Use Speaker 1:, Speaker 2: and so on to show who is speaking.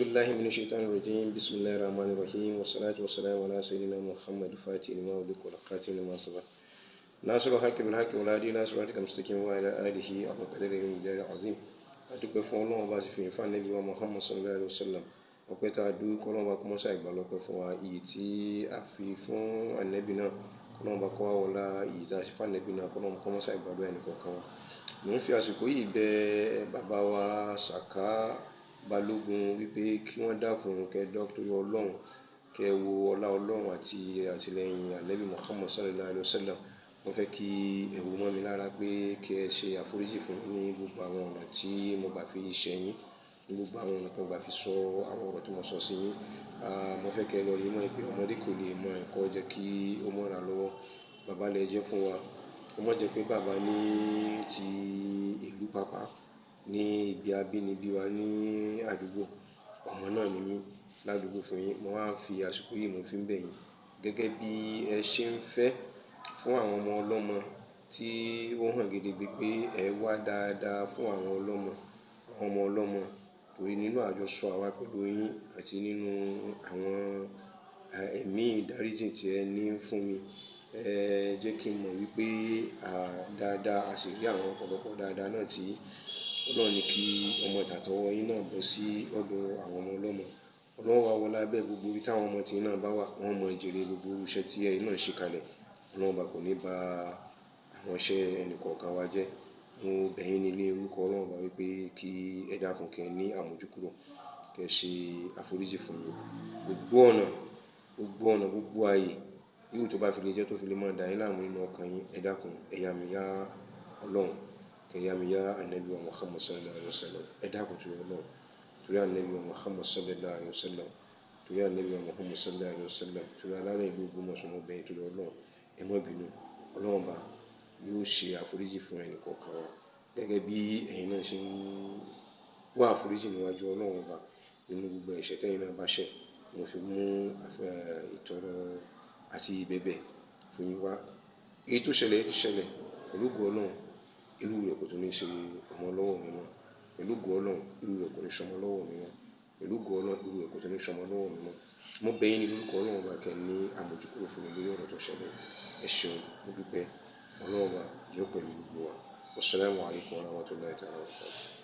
Speaker 1: بالله من الشيطان الرجيم بسم الله الرحمن الرحيم والصلاة والسلام على سيدنا محمد الفاتح لما أغلق والخاتم لما سبق ناصر الحق بالحق والهادي إلى صراطك المستقيم وعلى آله حق قدره ومقداره العظيم adúpẹ́ fún Ọlọ́run bá sì fi ìfà Ànábì wa Muhammad sallallahu alaihi wasallam ọpẹ́ tá a dú kọ́lọ́run bá kọ́mọ́sá ìgbà lọ́pẹ́ fún wa iyì tí a fi fún Ànábì náà kọ́lọ́run bá kọ́ wa wọlá iyì tá a ṣe fún Ànábì náà kọ́lọ́run kọ́mọ́sá ìgbàdúrà ẹnì kọ̀ọ̀kan wa. Mo ń fi àsìkò yìí bẹ bàbá wa Sàká Balógun wípé kí wọ́n dákun kẹ́ torí Ọlọ́run kẹ́ wo ọlá Ọlọ́run àti àtìlẹ́yìn Ànábì Muhammad sallallahu alaihi wasallam. Wọ́n fẹ́ kí ẹ̀rù mọ́ mi lára pé kí ẹ ṣe àforíjì fún ní gbogbo àwọn ọ̀nà tí mo gbà fi ṣẹ̀yìn, ní gbogbo àwọn ọ̀nà tí mo gbà fi sọ àwọn ọ̀rọ̀ tí mo sọ sí yín. Mo fẹ́ kẹ́ lọ rí mọ́ pé ọmọdé kò lè mọ ẹ̀kọ́ jẹ́ kí ó mọ́ra lọ́wọ́. Bàbá lẹ jẹ́ fún wa. Ó mọ̀ jẹ́ pé bàbá ní ti ìlú Pàpà ní ibi abínibí wa ní àdúgbò. Ọmọ náà ni mí ládùúgbò fún yín. Mo wá fi àsìkò yìí mo fi ń bẹ̀ yín gẹ́gẹ́ bí ẹ ṣe ń fẹ́ fún àwọn ọmọ ọlọ́mọ tí ó hàn gedegbe pé ẹ wá dáadáa fún àwọn ọmọ ọlọ́mọ torí nínú àjọsọ àwa pẹ̀lú yín àti nínú àwọn ẹ̀mí ìdáríjì tí ẹ ní fún mi. Jẹ́ kí n mọ̀ wípé dáadáa a sì rí àwọn ọ̀pọ̀lọpọ̀ dáadáa náà tí Ọlọ́run ní kí ọmọ tàtọwọ́ yín náà bọ́ sí ọ̀dọ̀ àwọn ọmọ ọlọ́mọ. Ọlọ́run wá wọlá bẹ́ẹ̀ gbogbo ibi táwọn ọmọ tí náà bá wà wọ́n mọ ìjèrè gbogbo iṣẹ́ tí ẹ̀yin náà ṣe kalẹ̀. Ọlọ́run bá kò ní ba àwọn iṣẹ́ ẹnì kọ̀ọ̀kan wa jẹ́. Mo bẹ̀ yín nílé orúkọ Ọlọ́run bá wípé kí ẹ dákun kẹ́ ní àmójúkúrò kẹ́ ṣe àforíjì fún mi. Gbogbo ọ̀nà gbogbo ààyè yóò tó bá fi lè jẹ́ tó fi lè máa dà yín láàmú nínú ọkàn yín. Ẹ dákun ẹ yà mí yá Ọlọ́run kẹ́ yà mí yá Ànábì wa Muhammad sallallahu alaihi wasallam. Ẹ dákun torí Ọlọ́run torí Ànábì wa Muhammad sallallahu alaihi wasallam torí Ànábì wa Muhammad sallallahu alaihi wasallam torí alárẹ̀ ìlú Ògbómọ̀ṣọ́ mo bẹ̀ yín torí Ọlọ́run ẹ má bínú. Ọlọ́run bá yóò ṣe àforíjì fún ẹnì kọ̀ọ̀kan wa gẹ́gẹ́ bí ẹ̀yin náà ṣe ń wá àforíjì níwájú Ọlọ́run bá nínú gbogbo ẹ̀ṣẹ̀ tẹ́yin náà bá ṣẹ̀. Mo fi mú ìtọrọ àti ìbẹ̀bẹ̀ fún yín wá. Èyí tó ṣẹlẹ̀ ti ṣẹlẹ̀ pẹ̀lú ògo Ọlọ́run irú rẹ̀ kò tún ní ṣe ọmọ lọ́wọ́ mi mọ́. Pẹ̀lú ògo Ọlọ́run irú rẹ̀ kò ní ṣọmọ lọ́wọ́ mi mọ́. Pẹ̀lú ògo Ọlọ́run irú rẹ̀ kò tún ní ṣọmọ lọ́wọ́ mi mọ́. Mo bẹ̀ yín ní orúkọ Ọlọ́run bá kẹ́ ní àmójúkúrò fún mi lórí ọ̀rọ̀ tó ṣẹlẹ̀. Ẹ ṣeun mo dúpẹ́. Ọlọ́run bá yóò pẹ̀lú gbogbo wa. Wassalamu alaikum warahmatullahi ta'ala wabarakatuh.